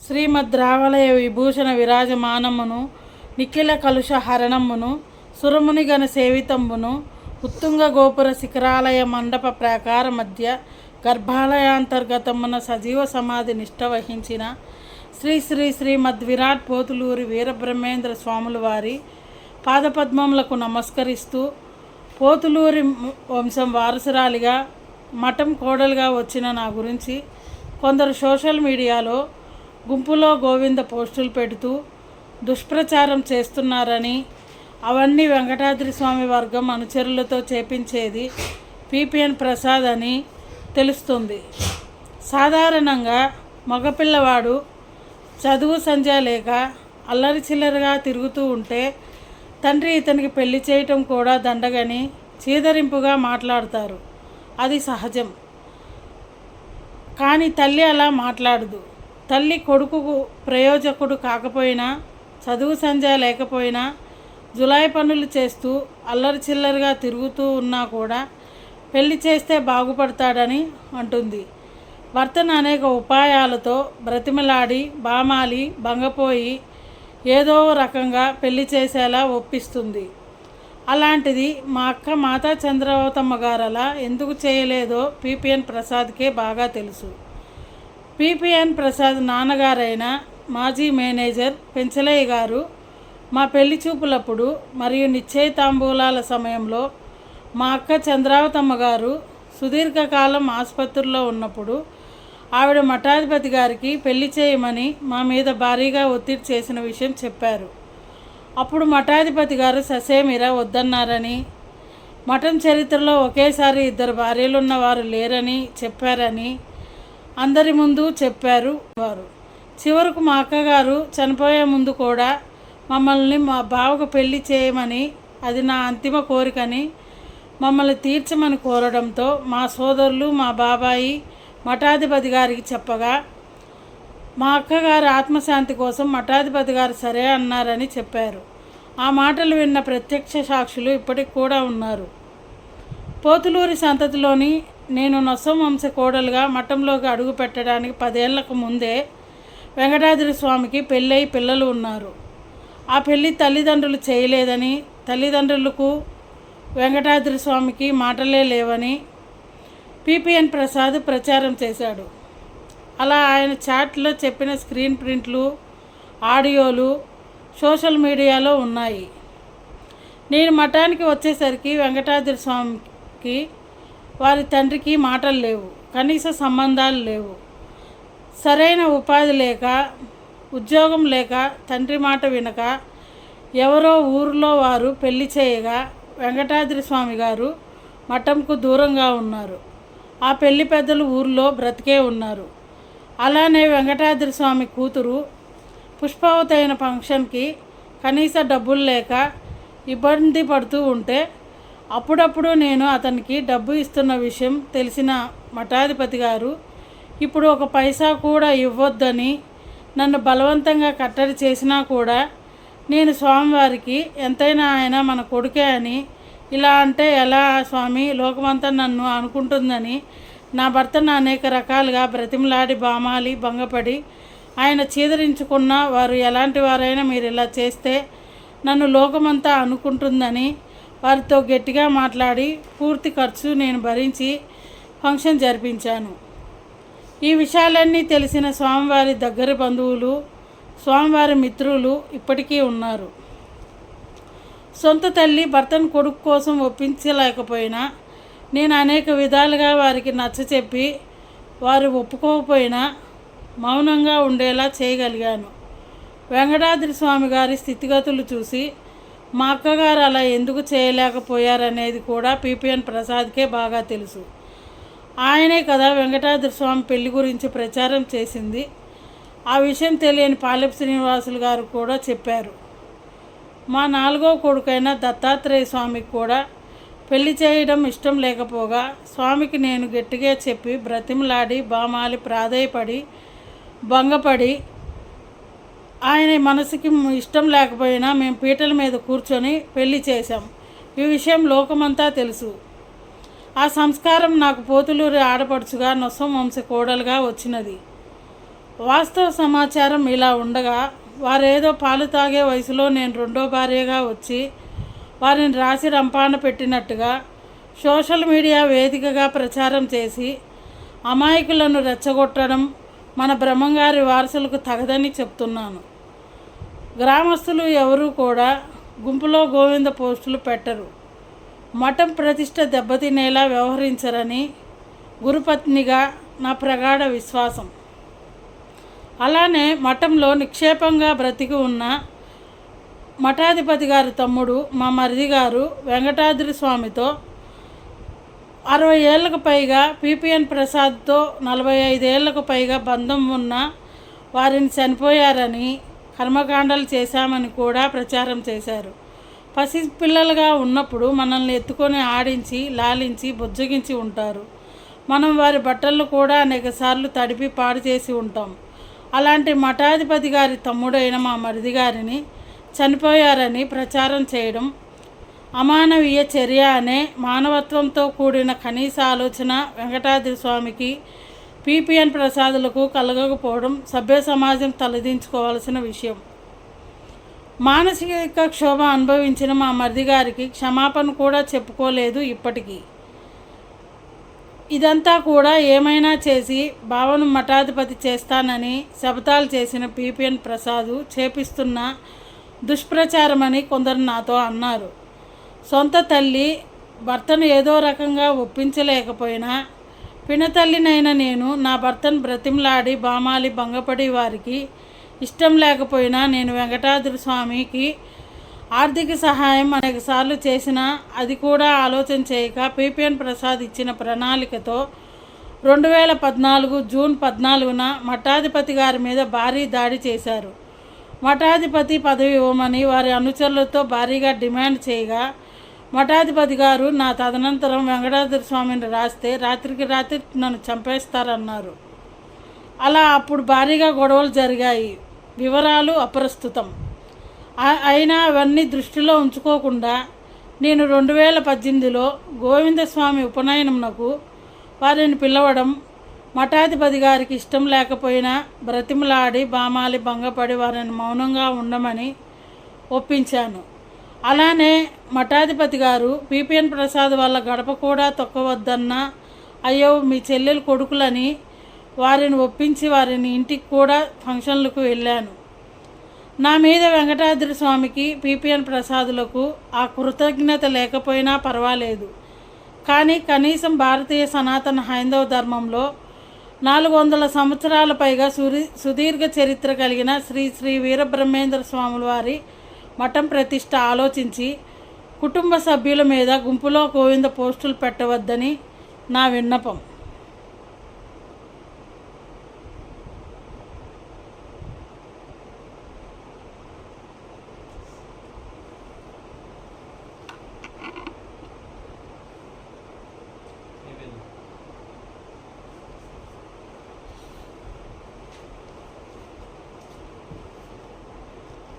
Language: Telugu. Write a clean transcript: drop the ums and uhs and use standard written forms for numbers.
శ్రీమద్రావలయ విభూషణ విరాజమానమును నిఖిల కలుష హరణమును సురమునిగణ సేవితంబును ఉత్తుంగ గోపుర శిఖరాలయ మండప ప్రాకార మధ్య గర్భాలయాంతర్గతమున సజీవ సమాధి నిష్ట వహించిన శ్రీ శ్రీ శ్రీమద్ విరాట్ పోతులూరి వీరబ్రహ్మేంద్ర స్వాముల వారి పాదపద్మములకు నమస్కరిస్తూ పోతులూరి వంశం వారసురాలిగా మఠం కోడలుగా వచ్చిన నా గురించి కొందరు సోషల్ మీడియాలో గుంపులో గోవింద పోస్టులు పెడుతూ దుష్ప్రచారం చేస్తున్నారని, అవన్నీ వెంకటాద్రి స్వామి వర్గం అనుచరులతో చేపించేది పిపిఎన్ ప్రసాద్ అని తెలుస్తుంది. సాధారణంగా మగపిల్లవాడు చదువు సంధ్య లేక అల్లరి చిల్లరగా తిరుగుతూ ఉంటే తండ్రి ఇతనికి పెళ్లి చేయటం కూడా దండగని చీదరింపుగా మాట్లాడతారు. అది సహజం. కానీ తల్లి అలా మాట్లాడదు. తల్లి కొడుకుకు ప్రయోజకుడు కాకపోయినా, చదువు సంధ్య లేకపోయినా, జులాయి పనులు చేస్తూ అల్లరి చిల్లరగా తిరుగుతూ ఉన్నా కూడా పెళ్లి చేస్తే బాగుపడతాడని అంటుంది. భర్తను అనేక ఉపాయాలతో బ్రతిమలాడి బామాలి భంగపోయి ఏదో రకంగా పెళ్లి చేసేలా ఒప్పిస్తుంది. అలాంటిది మా అక్క మాతా చంద్రవతమ్మ గారు అలా ఎందుకు చేయలేదో పిపిఎన్ ప్రసాద్కే బాగా తెలుసు. పిపిఎన్ ప్రసాద్ నాన్నగారైన మాజీ మేనేజర్ పెంచలయ్య గారు మా పెళ్లి చూపులప్పుడు మరియు నిశ్చయితాంబూలాల సమయంలో మా అక్క చంద్రావతమ్మ గారు సుదీర్ఘకాలం ఆసుపత్రిలో ఉన్నప్పుడు ఆవిడ మఠాధిపతి గారికి పెళ్లి చేయమని మా మీద భారీగా ఒత్తిడి చేసిన విషయం చెప్పారు. అప్పుడు మఠాధిపతి గారు ససేమిరా వద్దన్నారని, మఠం చరిత్రలో ఒకేసారి 2 భార్యలున్న వారు లేరని చెప్పారని అందరి ముందు చెప్పారు వారు. చివరకు మా అక్కగారు చనిపోయే ముందు కూడా మమ్మల్ని మా బావకు పెళ్లి చేయమని, అది నా అంతిమ కోరికని మమ్మల్ని తీర్చమని కోరడంతో మా సోదరులు మా బాబాయి మఠాధిపతి గారికి చెప్పగా మా అక్కగారు ఆత్మశాంతి కోసం మఠాధిపతి గారు సరే అన్నారని చెప్పారు. ఆ మాటలు విన్న ప్రత్యక్ష సాక్షులు ఇప్పటికి కూడా ఉన్నారు. పోతులూరి సంతతిలోని నేను నొసం వంశ కోడలుగా మఠంలోకి అడుగు పెట్టడానికి 10 ఏళ్లకు ముందే వెంకటాద్రి స్వామికి పెళ్ళై పిల్లలు ఉన్నారు. ఆ పెళ్ళి తల్లిదండ్రులు చేయలేదని, తల్లిదండ్రులకు వెంకటాద్రి స్వామికి మాటలే లేవని పిపిఎన్ ప్రసాద్ ప్రచారం చేశాడు. అలా ఆయన చాట్లో చెప్పిన స్క్రీన్ ప్రింట్లు, ఆడియోలు సోషల్ మీడియాలో ఉన్నాయి. నేను మఠానికి వచ్చేసరికి వెంకటాద్రి స్వామికి వారి తండ్రికి మాటలు లేవు, కనీస సంబంధాలు లేవు. సరైన ఉపాధి లేక, ఉద్యోగం లేక, తండ్రి మాట వినక ఎవరో ఊరిలో వారు పెళ్లి చేయగా వెంకటాద్రి స్వామి గారు మఠంకు దూరంగా ఉన్నారు. ఆ పెళ్లి పెద్దలు ఊరిలో బ్రతికే ఉన్నారు. అలానే వెంకటాద్రి స్వామి కూతురు పుష్పావతి అయిన ఫంక్షన్కి కనీస డబ్బులు లేక ఇబ్బంది పడుతూ ఉంటే అప్పుడప్పుడు నేను అతనికి డబ్బు ఇస్తున్న విషయం తెలిసిన మఠాధిపతి గారు ఇప్పుడు 1 పైసా కూడా ఇవ్వొద్దని నన్ను బలవంతంగా కట్టడి చేసినా కూడా నేను స్వామివారికి ఎంతైనా ఆయన మన కొడుకే అని, ఇలా అంటే ఎలా స్వామి, లోకమంతా నన్ను అనుకుంటుందని నా భర్తను అనేక రకాలుగా బ్రతిమలాడి బామాలి భంగపడి ఆయన చీదరించుకున్న వారు ఎలాంటి వారైనా మీరు ఇలా చేస్తే నన్ను లోకమంతా అనుకుంటుందని వారితో గట్టిగా మాట్లాడి పూర్తి ఖర్చు నేను భరించి ఫంక్షన్ జరిపించాను. ఈ విషయాలన్నీ తెలిసిన స్వామివారి దగ్గర బంధువులు, స్వామివారి మిత్రులు ఇప్పటికీ ఉన్నారు. సొంత తల్లి భర్తను కొడుకు కోసం ఒప్పించలేకపోయినా నేను అనేక విధాలుగా వారికి నచ్చచెప్పి వారు ఒప్పుకోకపోయినా మౌనంగా ఉండేలా చేయగలిగాను. వెంకటాద్రి స్వామి గారి స్థితిగతులు చూసి మా అక్కగారు అలా ఎందుకు చేయలేకపోయారనేది కూడా పిపిఎన్ ప్రసాద్కే బాగా తెలుసు. ఆయనే కదా వెంకటాద్రి స్వామి పెళ్లి గురించి ప్రచారం చేసింది. ఆ విషయం తెలియని పాలెపు శ్రీనివాసులు గారు కూడా చెప్పారు. మా 4వ కొడుకైన దత్తాత్రేయ స్వామికి కూడా పెళ్లి చేయడం ఇష్టం లేకపోగా స్వామికి నేను గట్టిగా చెప్పి బ్రతిమలాడి బామాలి ప్రాధేయపడి భంగపడి ఆయన మనసుకి ఇష్టం లేకపోయినా మేము పీటల మీద కూర్చొని పెళ్లి చేశాం. ఈ విషయం లోకమంతా తెలుసు. ఆ సంస్కారం నాకు పోతులూరి ఆడపడుచుగా నొసం వంశ కోడలుగా వచ్చినది. వాస్తవ సమాచారం ఇలా ఉండగా, వారేదో పాలు తాగే వయసులో నేను రెండో భార్యగా వచ్చి వారిని రాసి రంపాన పెట్టినట్టుగా సోషల్ మీడియా వేదికగా ప్రచారం చేసి అమాయకులను రెచ్చగొట్టడం మన బ్రహ్మంగారి వారసులకు తగదని చెప్తున్నాను. గ్రామస్తులు ఎవరూ కూడా గుంపులో గోవింద పోస్టులు పెట్టరు. మఠం ప్రతిష్ట దెబ్బతినేలా వ్యవహరించరని గురుపత్నిగా నా ప్రగాఢ విశ్వాసం. అలానే మఠంలో నిక్షేపంగా బ్రతికి ఉన్న మఠాధిపతి గారి తమ్ముడు మా మరిది గారు వెంకటాద్రి స్వామితో 60 ఏళ్లకు పైగా, పిపిఎన్ ప్రసాద్తో 45 ఏళ్లకు పైగా బంధం ఉన్న వారిని చనిపోయారని, కర్మకాండాలు చేశామని కూడా ప్రచారం చేశారు. పసిపిల్లలుగా ఉన్నప్పుడు మనల్ని ఎత్తుకొని ఆడించి, లాలించి, బుజ్జగించి ఉంటారు. మనం వారి బట్టలు కూడా అనేకసార్లు తడిపి పాడు చేసి ఉంటాం. అలాంటి మఠాధిపతి గారి తమ్ముడైన మా మరిది గారిని చనిపోయారని ప్రచారం చేయడం అమానవీయ చర్య అనే మానవత్వంతో కూడిన కనీస ఆలోచన వెంకటాద్రి స్వామికి, పిపిఎన్ ప్రసాదులకు కలగకపోవడం సభ్య సమాజం తలదించుకోవాల్సిన విషయం. మానసిక క్షోభ అనుభవించిన మా మరిది గారికి క్షమాపణ కూడా చెప్పుకోలేదు ఇప్పటికీ. ఇదంతా కూడా ఏమైనా చేసి బావను మఠాధిపతి చేస్తానని శపథాలు చేసిన పిపిఎన్ ప్రసాద్ చేపిస్తున్న దుష్ప్రచారమని కొందరు నాతో అన్నారు. సొంత తల్లి భర్తను ఏదో రకంగా ఒప్పించలేకపోయినా, పినతల్లినైన నేను నా భర్తను బ్రతిమలాడి బామాలి భంగపడి వారికి ఇష్టం లేకపోయినా నేను వెంకటాద్రి స్వామికి ఆర్థిక సహాయం అనేకసార్లు చేసినా అది కూడా ఆలోచన చేయక పిపిఎన్ ప్రసాద్ ఇచ్చిన ప్రణాళికతో 2014 జూన్ 14న మఠాధిపతి గారి మీద భారీ దాడి చేశారు. మఠాధిపతి పదవి ఇవ్వమని వారి అనుచరులతో భారీగా డిమాండ్ చేయగా, మఠాధిపతి గారు నా తదనంతరం వెంకటాద్రి స్వామిని రాస్తే రాత్రికి రాత్రి నన్ను చంపేస్తారన్నారు. అలా అప్పుడు భారీగా గొడవలు జరిగాయి. వివరాలు అప్రస్తుతం. అయినా అవన్నీ దృష్టిలో ఉంచుకోకుండా నేను 2018లో గోవిందస్వామి ఉపనయనంకు వారిని పిలవడం, మఠాధిపతి గారికి ఇష్టం లేకపోయినా బ్రతిమలాడి బామాలి భంగపడి వారిని మౌనంగా ఉండమని ఒప్పించాను. అలానే మఠాధిపతి గారు పిపిఎన్ ప్రసాద్ వాళ్ళ గడప కూడా తొక్కవద్దన్నా, అయ్యో మీ చెల్లెలు కొడుకులని వారిని ఒప్పించి వారిని ఇంటికి కూడా ఫంక్షన్లకు వెళ్ళాను. నా మీద వెంకటాద్రి స్వామికి, పిపిఎన్ ప్రసాదులకు ఆ కృతజ్ఞత లేకపోయినా పర్వాలేదు. కానీ కనీసం భారతీయ సనాతన హైందవ ధర్మంలో 400 సంవత్సరాల పైగా సుదీర్ఘ చరిత్ర కలిగిన శ్రీ శ్రీ వీరబ్రహ్మేంద్ర స్వాముల వారి మఠం ప్రతిష్ట ఆలోచించి కుటుంబ సభ్యుల మీద గుంపులో గోవింద పోస్టులు పెట్టవద్దని నా విన్నపం.